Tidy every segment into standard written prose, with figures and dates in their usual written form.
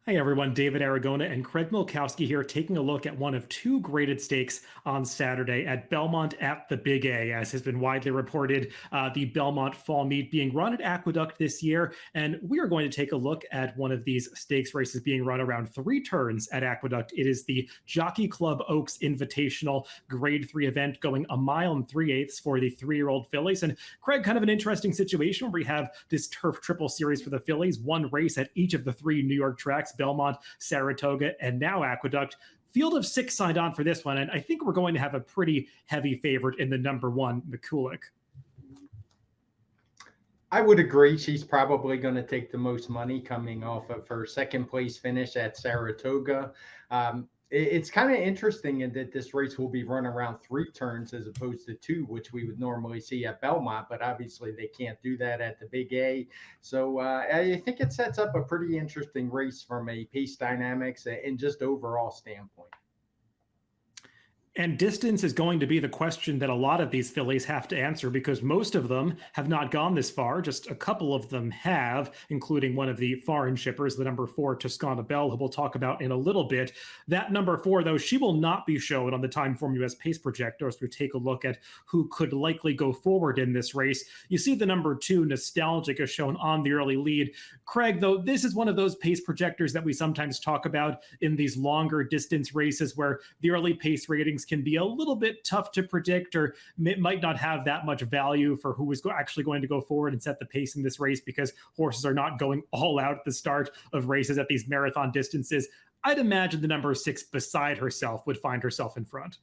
Hi everyone, David Aragona and Craig Milkowski here, taking a look at one of two graded stakes on Saturday at Belmont at the Big A, as has been widely reported. The Belmont Fall Meet being run at Aqueduct this year, and we are going to take a look at one of these stakes races being run around 3 turns at Aqueduct. It is the Jockey Club Oaks Invitational Grade 3 event, going a mile and 3/8 for the 3-year-old fillies. And Craig, kind of an interesting situation where we have this turf triple series for the fillies, one race at each of the 3 New York tracks: Belmont, Saratoga, and now Aqueduct. Field of 6 signed on for this one, and I think we're going to have a pretty heavy favorite in the number 1, McCulloch. I would agree. She's probably going to take the most money coming off of her second place finish at Saratoga. It's kind of interesting in that this race will be run around 3 turns as opposed to 2, which we would normally see at Belmont, but obviously they can't do that at the Big A. So I think it sets up a pretty interesting race from a pace dynamics and just overall standpoint. And distance is going to be the question that a lot of these fillies have to answer, because most of them have not gone this far. Just a couple of them have, including one of the foreign shippers, the number 4, Toscana Bell, who we'll talk about in a little bit. That number 4, though, she will not be shown on the Timeform US Pace Projector as we take a look at who could likely go forward in this race. You see the number 2, Nostalgic, is shown on the early lead. Craig, though, this is one of those pace projectors that we sometimes talk about in these longer distance races where the early pace ratings can be a little bit tough to predict, or it might not have that much value for who is actually going to go forward and set the pace in this race, because horses are not going all out at the start of races at these marathon distances. I'd imagine the number 6, Beside Herself, would find herself in front.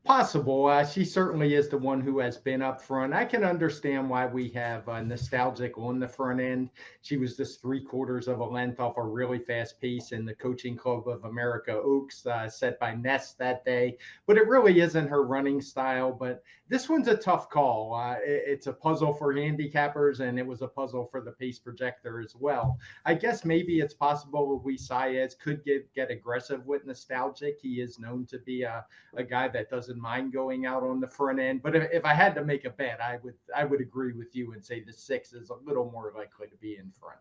Possible. She certainly is the one who has been up front. I can understand why we have Nostalgic on the front end. She was just 3/4 of a length off a really fast pace in the Coaching Club of America Oaks set by Nest that day. But it really isn't her running style. But this one's a tough call. It's a puzzle for handicappers, and it was a puzzle for the pace projector as well. I guess maybe it's possible Luis Saez could get aggressive with Nostalgic. He is known to be a guy that doesn't mind going out on the front end. But if I had to make a bet, I would agree with you and say the 6 is a little more likely to be in front.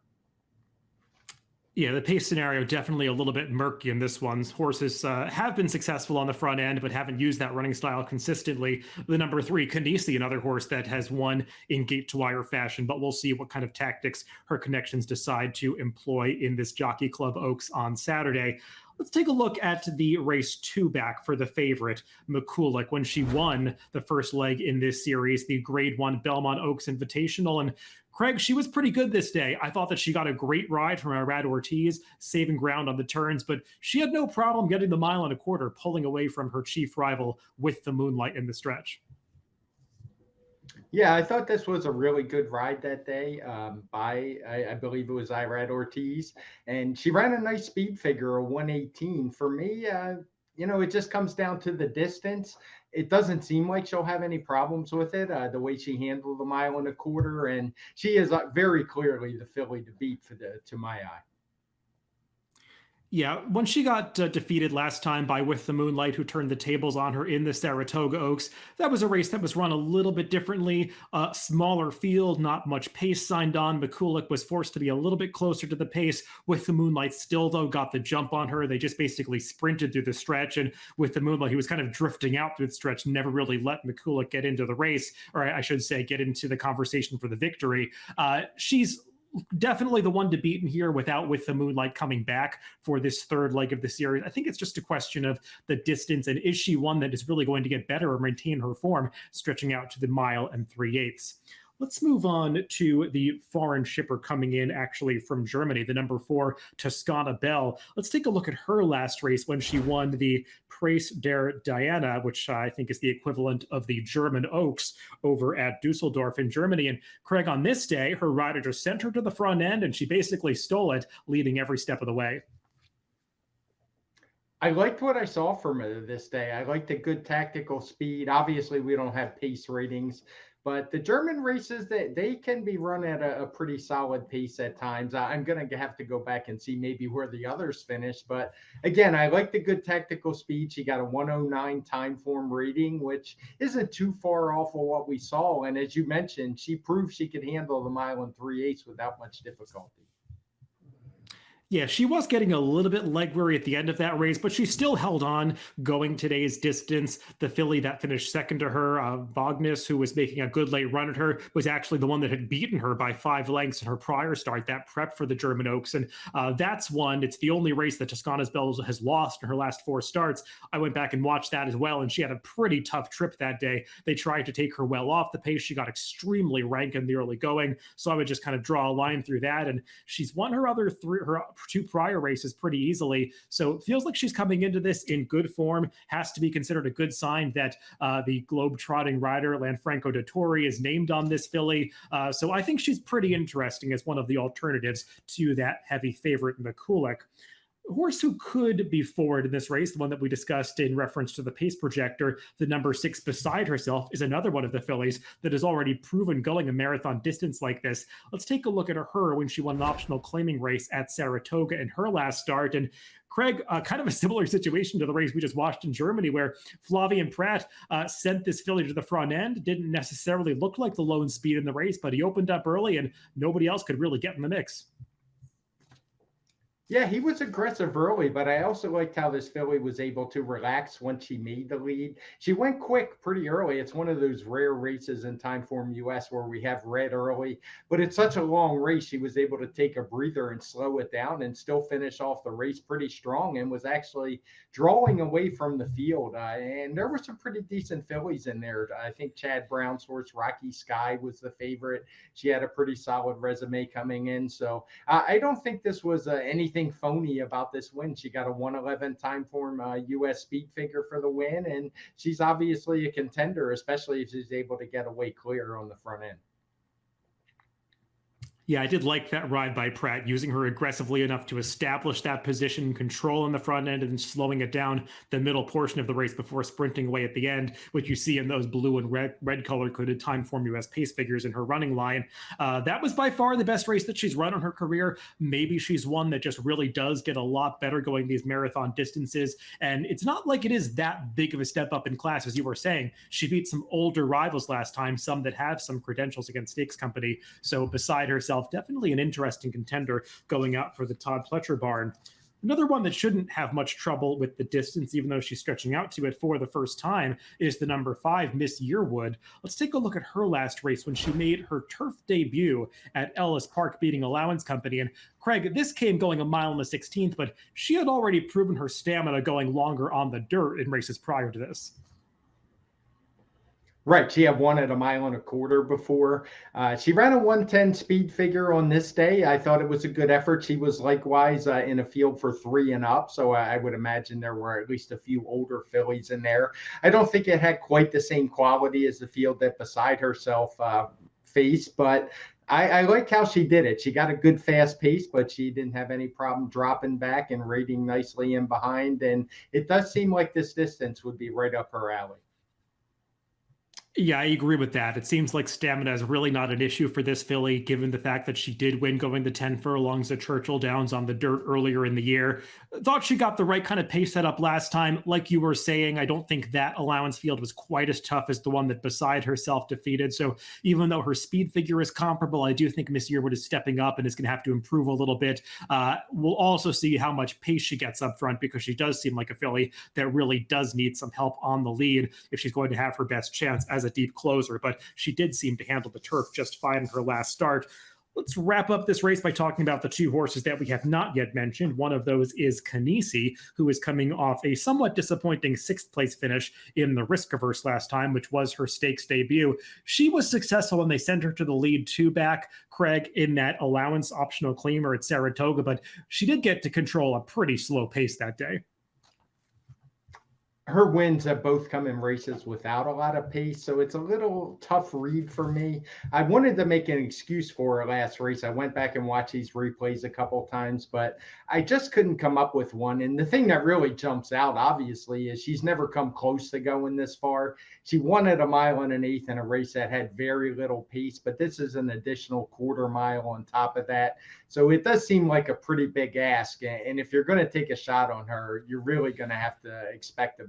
Yeah, the pace scenario definitely a little bit murky in this one. Horses have been successful on the front end, but haven't used that running style consistently. The number 3, Canisi, another horse that has won in gate-to-wire fashion, but we'll see what kind of tactics her connections decide to employ in this Jockey Club Oaks on Saturday. Let's take a look at the race 2 back for the favorite, McCulloch, when she won the first leg in this series, the Grade 1 Belmont Oaks Invitational. And Craig, she was pretty good this day. I thought that she got a great ride from Irad Ortiz, saving ground on the turns, but she had no problem getting the 1.25 miles, pulling away from her chief rival with the Moonlight in the stretch. Yeah, I thought this was a really good ride that day by, I believe it was Irad Ortiz. And she ran a nice speed figure, a 118. For me, it just comes down to the distance. It doesn't seem like she'll have any problems with it, the way she handled the 1.25 miles. And she is very clearly the filly to beat to my eye. Yeah, when she got defeated last time by With the Moonlight, who turned the tables on her in the Saratoga Oaks, that was a race that was run a little bit differently. Smaller field, not much pace signed on. McCulloch was forced to be a little bit closer to the pace. With the Moonlight still, though, got the jump on her. They just basically sprinted through the stretch, and With the Moonlight, he was kind of drifting out through the stretch, never really let McCulloch get into the race, or I should say, get into the conversation for the victory. She's definitely the one to beat in here without With the Moonlight coming back for this third leg of the series. I think it's just a question of the distance, and is she one that is really going to get better or maintain her form, stretching out to the 1 3/8 miles? Let's move on to the foreign shipper coming in actually from Germany, the number 4, Toscana Bell. Let's take a look at her last race when she won the Preis der Diana, which I think is the equivalent of the German Oaks over at Dusseldorf in Germany. And Craig, on this day, her rider just sent her to the front end and she basically stole it, leading every step of the way. I liked what I saw from her this day. I liked the good tactical speed. Obviously, we don't have pace ratings, but the German races, they can be run at a pretty solid pace at times. I'm going to have to go back and see maybe where the others finish. But again, I like the good tactical speed. She got a 109 Timeform rating, which isn't too far off of what we saw. And as you mentioned, she proved she could handle the 1 3/8 miles without much difficulty. Yeah, she was getting a little bit leg weary at the end of that race, but she still held on going today's distance. The filly that finished second to her, Vagnus, who was making a good late run at her, was actually the one that had beaten her by 5 lengths in her prior start, that prep for the German Oaks. And that's one, it's the only race that Toscana Bell has lost in her last 4 starts. I went back and watched that as well, and she had a pretty tough trip that day. They tried to take her well off the pace. She got extremely rank in the early going. So I would just kind of draw a line through that. And she's won her other three, her 2 prior races pretty easily. So it feels like she's coming into this in good form. Has to be considered a good sign that the globe-trotting rider Lanfranco de Torre is named on this filly. So I think she's pretty interesting as one of the alternatives to that heavy favorite McCulloch. Horse who could be forward in this race, the one that we discussed in reference to the pace projector, the number 6 Beside Herself, is another one of the fillies that has already proven going a marathon distance like this. Let's take a look at her when she won an optional claiming race at Saratoga in her last start. And Craig, kind of a similar situation to the race we just watched in Germany, where Flavien Prat sent this filly to the front end. Didn't necessarily look like the lone speed in the race, but he opened up early and nobody else could really get in the mix. Yeah, he was aggressive early, but I also liked how this filly was able to relax once she made the lead. She went quick pretty early. It's one of those rare races in Timeform US where we have red early, but it's such a long race. She was able to take a breather and slow it down and still finish off the race pretty strong, and was actually drawing away from the field. And there were some pretty decent fillies in there. I think Chad Brown's horse, Rocky Sky, was the favorite. She had a pretty solid resume coming in. So I don't think this was anything phony about this win. She got a 111 Timeform US speed figure for the win, and she's obviously a contender, especially if she's able to get away clear on the front end. Yeah, I did like that ride by Pratt, using her aggressively enough to establish that position, control on the front end, and then slowing it down the middle portion of the race before sprinting away at the end, which you see in those blue and red color coded Timeform US pace figures in her running line. That was by far the best race that she's run in her career. Maybe she's one that just really does get a lot better going these marathon distances. And it's not like it is that big of a step up in class, as you were saying. She beat some older rivals last time, some that have some credentials against Stakes Company. So beside herself, definitely an interesting contender going out for the Todd Pletcher barn. Another one that shouldn't have much trouble with the distance, even though she's stretching out to it for the first time, is the number 5, Miss Yearwood. Let's take a look at her last race when she made her turf debut at Ellis Park, beating Allowance Company. And Craig, this came going a mile and a 16th, but she had already proven her stamina going longer on the dirt in races prior to this. Right. She had won at a mile and a quarter before. She ran a 110 speed figure on this day. I thought it was a good effort. She was likewise in a field for 3 and up. So I would imagine there were at least a few older fillies in there. I don't think it had quite the same quality as the field that Beside Herself faced, but I like how she did it. She got a good fast pace, but she didn't have any problem dropping back and rating nicely in behind. And it does seem like this distance would be right up her alley. Yeah, I agree with that. It seems like stamina is really not an issue for this filly, given the fact that she did win going the 10 furlongs at Churchill Downs on the dirt earlier in the year. Thought she got the right kind of pace setup last time. Like you were saying, I don't think that allowance field was quite as tough as the one that Beside Herself defeated. So even though her speed figure is comparable, I do think Miss Yearwood is stepping up and is going to have to improve a little bit. We'll also see how much pace she gets up front, because she does seem like a filly that really does need some help on the lead if she's going to have her best chance as a deep closer, but she did seem to handle the turf just fine in her last start. Let's wrap up this race by talking about the 2 horses that we have not yet mentioned. One of those is Kanisi, who is coming off a somewhat disappointing 6th place finish in the Risk Averse last time, which was her stakes debut. She was successful when they sent her to the lead 2 back, Craig, in that allowance optional claimer at Saratoga, but she did get to control a pretty slow pace that day. Her wins have both come in races without a lot of pace, so it's a little tough read for me. I wanted to make an excuse for her last race. I went back and watched these replays a couple times, but I just couldn't come up with one. And the thing that really jumps out, obviously, is she's never come close to going this far. She won at a mile and an eighth in a race that had very little pace, but this is an additional quarter mile on top of that. So it does seem like a pretty big ask. And if you're going to take a shot on her, you're really going to have to expect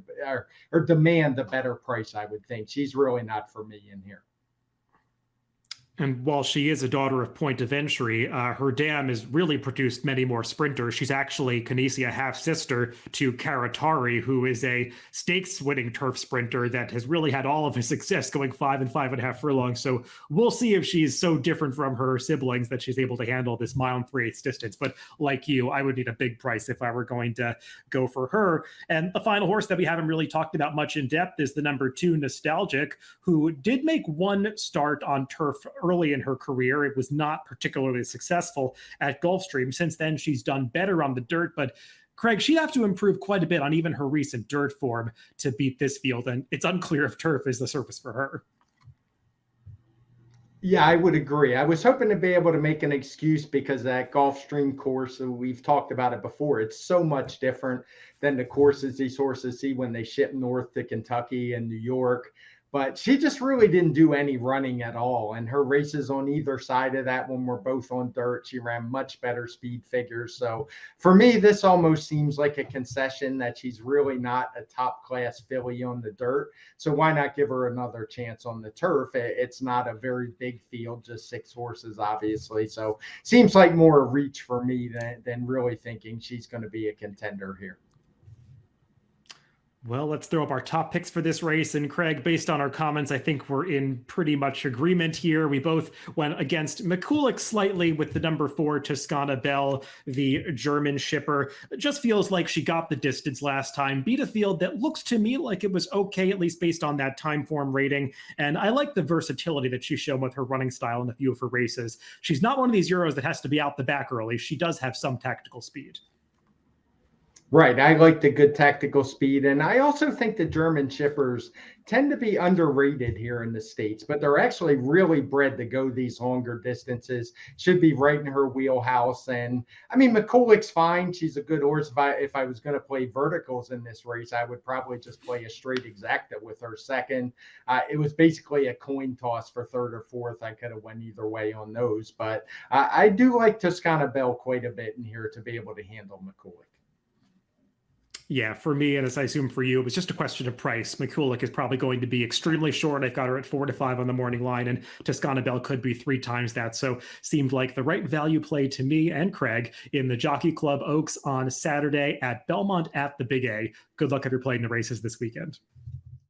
or demand a better price, I would think. She's really not for me in here. And while she is a daughter of Point of Entry, her dam has really produced many more sprinters. She's actually Canisia half sister to Karatari, who is a stakes winning turf sprinter that has really had all of his success going 5 and 5.5 furlongs. So we'll see if she's so different from her siblings that she's able to handle this mile and 3/8 distance. But like you, I would need a big price if I were going to go for her. And the final horse that we haven't really talked about much in depth is the number 2 Nostalgic, who did make one start on turf early in her career. It was not particularly successful at Gulfstream. Since then, she's done better on the dirt, but Craig, she'd have to improve quite a bit on even her recent dirt form to beat this field, and it's unclear if turf is the surface for her. Yeah, I would agree. I was hoping to be able to make an excuse because that Gulfstream course, we've talked about it before, it's so much different than the courses these horses see when they ship north to Kentucky and New York. But she just really didn't do any running at all. And her races on either side of that one were both on dirt. She ran much better speed figures. So for me, this almost seems like a concession that she's really not a top class filly on the dirt. So why not give her another chance on the turf? It's not a very big field, just 6 horses, obviously. So seems like more a reach for me than really thinking she's going to be a contender here. Well, let's throw up our top picks for this race. And Craig, based on our comments, I think we're in pretty much agreement here. We both went against McCulloch slightly with the number 4 Toscana Bell, the German shipper. It just feels like she got the distance last time, beat a field that looks to me like it was okay, at least based on that time form rating. And I like the versatility that she's shown with her running style in a few of her races. She's not one of these Euros that has to be out the back early. She does have some tactical speed. Right. I like the good tactical speed. And I also think the German shippers tend to be underrated here in the States, but they're actually really bred to go these longer distances. Should be right in her wheelhouse. And I mean, McCulloch's fine. She's a good horse. If I was going to play verticals in this race, I would probably just play a straight exacta with her second. It was basically a coin toss for third or fourth. I could have went either way on those, but I do like Toscana Bell quite a bit in here to be able to handle McCulloch. Yeah, for me, and as I assume for you, it was just a question of price. McCulloch is probably going to be extremely short. I've got her at 4 to 5 on the morning line, and Toscana Bell could be 3 times that. So seemed like the right value play to me and Craig in the Jockey Club Oaks on Saturday at Belmont at the Big A. Good luck if you're playing the races this weekend.